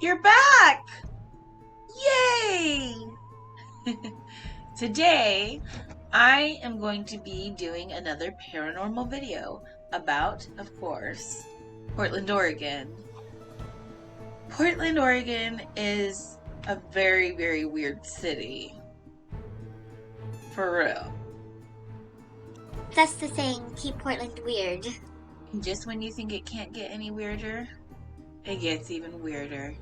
You're back! Yay! Today, I am going to be doing another paranormal video about, of course, Portland, Oregon. Portland, Oregon is a very, very weird city. For real. That's the saying, keep Portland weird. Just when you think it can't get any weirder, it gets even weirder.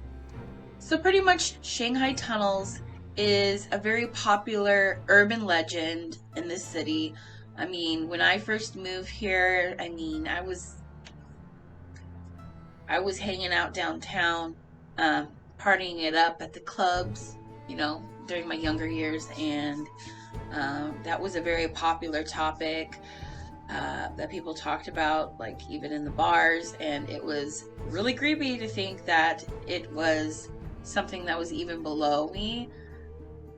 So pretty much Shanghai Tunnels is a very popular urban legend in this city. I mean, when I first moved here, I was hanging out downtown, partying it up at the clubs, during my younger years, and that was a very popular topic that people talked about, like even in the bars, and it was really creepy to think that it was something that was even below me,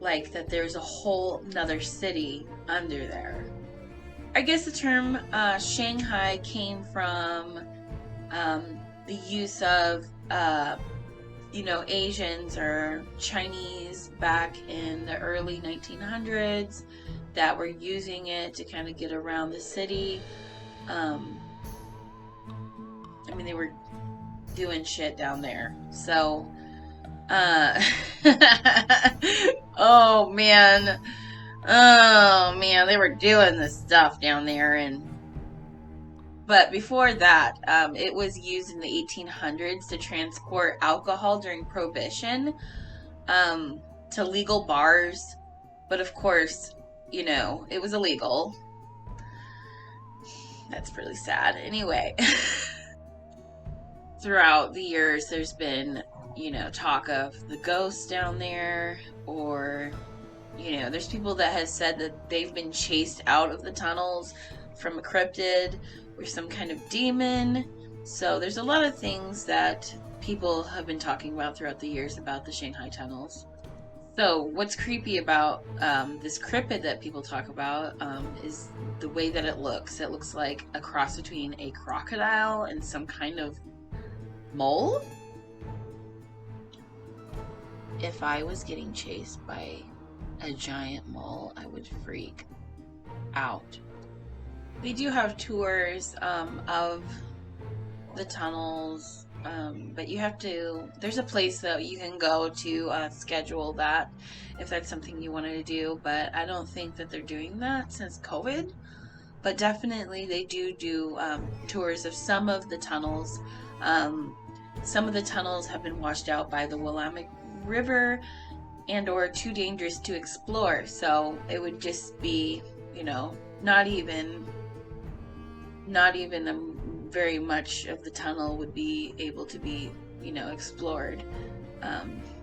like that there's a whole another city under there. I guess the term Shanghai came from the use of Asians or Chinese back in the early 1900s that were using it to kind of get around the city. They were doing shit down there. So oh man, they were doing this stuff down there. But before that, it was used in the 1800s to transport alcohol during Prohibition to legal bars. But of course, it was illegal. That's really sad. Anyway, throughout the years, there's been talk of the ghosts down there, or there's people that have said that they've been chased out of the tunnels from a cryptid or some kind of demon. So there's a lot of things that people have been talking about throughout the years about the Shanghai Tunnels. So what's creepy about this cryptid that people talk about is the way that it looks. It looks like a cross between a crocodile and some kind of mole. If I was getting chased by a giant mole, I would freak out. We do have tours of the tunnels, but there's a place that you can go to schedule that if that's something you wanted to do, but I don't think that they're doing that since COVID. But definitely they do tours of some of the tunnels. Some of the tunnels have been washed out by the Willamette River and or too dangerous to explore, so it would just be not even very much of the tunnel would be able to be explored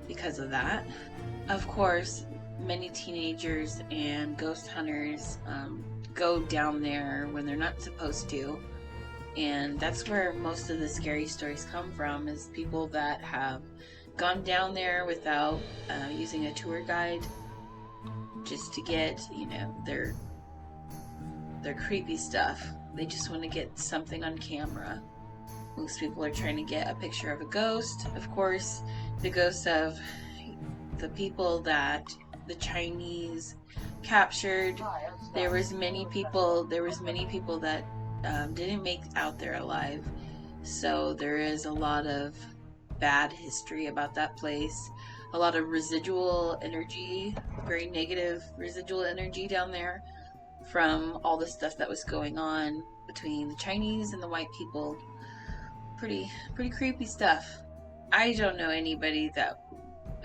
because of that. Of course, many teenagers and ghost hunters go down there when they're not supposed to, and that's where most of the scary stories come from, is people that have gone down there without using a tour guide, just to get their creepy stuff. They just want to get something on camera. Most people are trying to get a picture of a ghost. Of course, the ghosts of the people that the Chinese captured. There was many people that didn't make out there alive. So there is a lot of bad history about that place. A lot of residual energy, very negative residual energy down there from all the stuff that was going on between the Chinese and the white people. Pretty creepy stuff. I don't know anybody that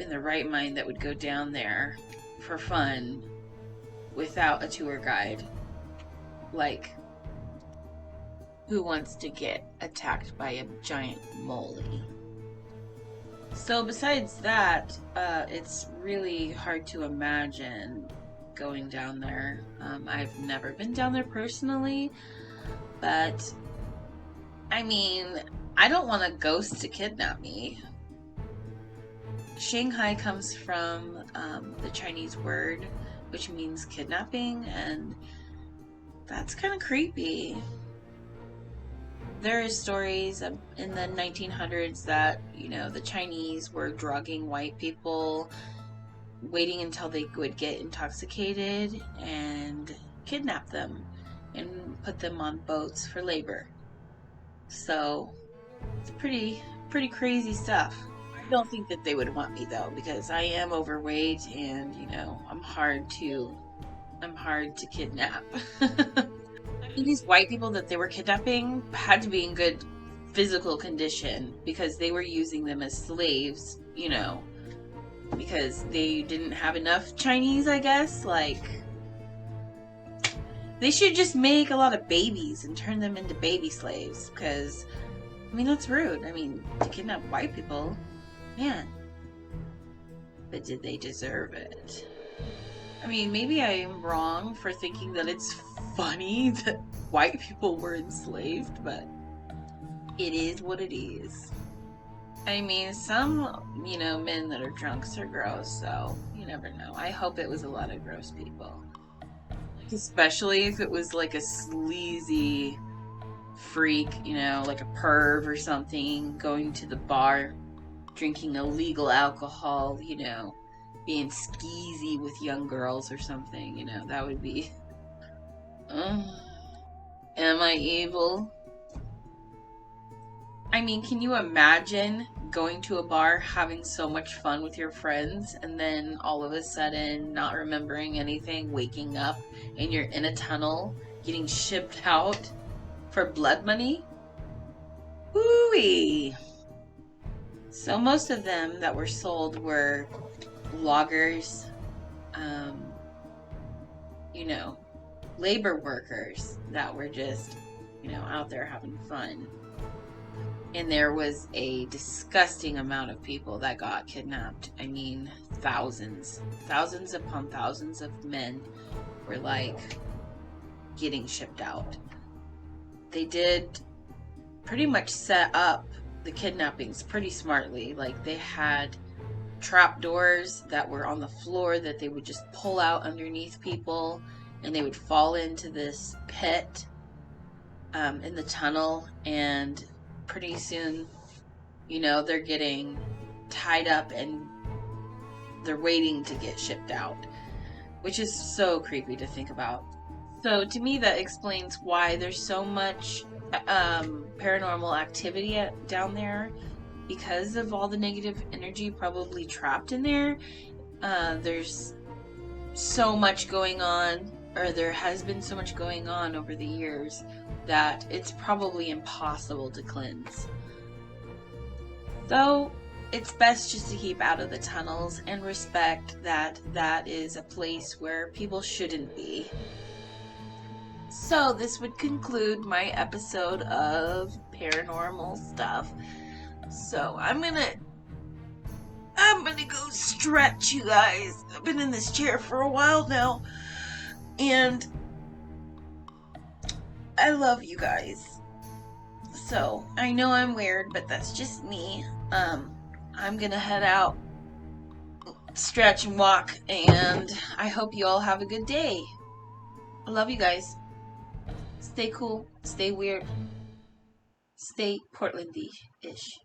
in their right mind that would go down there for fun without a tour guide. Like, who wants to get attacked by a giant mole? So besides that, it's really hard to imagine going down there. I've never been down there personally, but I don't want a ghost to kidnap me. Shanghai comes from the Chinese word, which means kidnapping, and that's kind of creepy. there is stories in the 1900s that, the Chinese were drugging white people, waiting until they would get intoxicated and kidnap them and put them on boats for labor. So it's pretty crazy stuff. I don't think that they would want me though, because I am overweight and I'm hard to kidnap. These white people that they were kidnapping had to be in good physical condition because they were using them as slaves, because they didn't have enough Chinese, I guess. Like, they should just make a lot of babies and turn them into baby slaves, because, that's rude. To kidnap white people, man. But did they deserve it? Maybe I am wrong for thinking that it's funny that white people were enslaved, but it is what it is. Some, men that are drunks are gross, so you never know. I hope it was a lot of gross people. Especially if it was like a sleazy freak, like a perv or something, going to the bar, drinking illegal alcohol, being skeezy with young girls or something, that would be... Am I evil? Can you imagine going to a bar, having so much fun with your friends, and then all of a sudden not remembering anything, waking up, and you're in a tunnel, getting shipped out for blood money? Woo-wee! So most of them that were sold were loggers, labor workers that were just, out there having fun. And there was a disgusting amount of people that got kidnapped. Thousands upon thousands of men were getting shipped out. They did pretty much set up the kidnappings pretty smartly. They had trap doors that were on the floor that they would just pull out underneath people, and they would fall into this pit in the tunnel, and pretty soon, they're getting tied up and they're waiting to get shipped out, which is so creepy to think about. So to me, that explains why there's so much paranormal activity down there, because of all the negative energy probably trapped in there. There's so much going on, or there has been so much going on over the years, that it's probably impossible to cleanse. So it's best just to keep out of the tunnels and respect that that is a place where people shouldn't be. So this would conclude my episode of paranormal stuff. So I'm gonna go stretch, you guys. I've been in this chair for a while now, and I love you guys. So I know I'm weird, but that's just me. I'm gonna head out, stretch and walk, and I hope you all have a good day. I love you guys. Stay cool, stay weird, stay Portlandy-ish.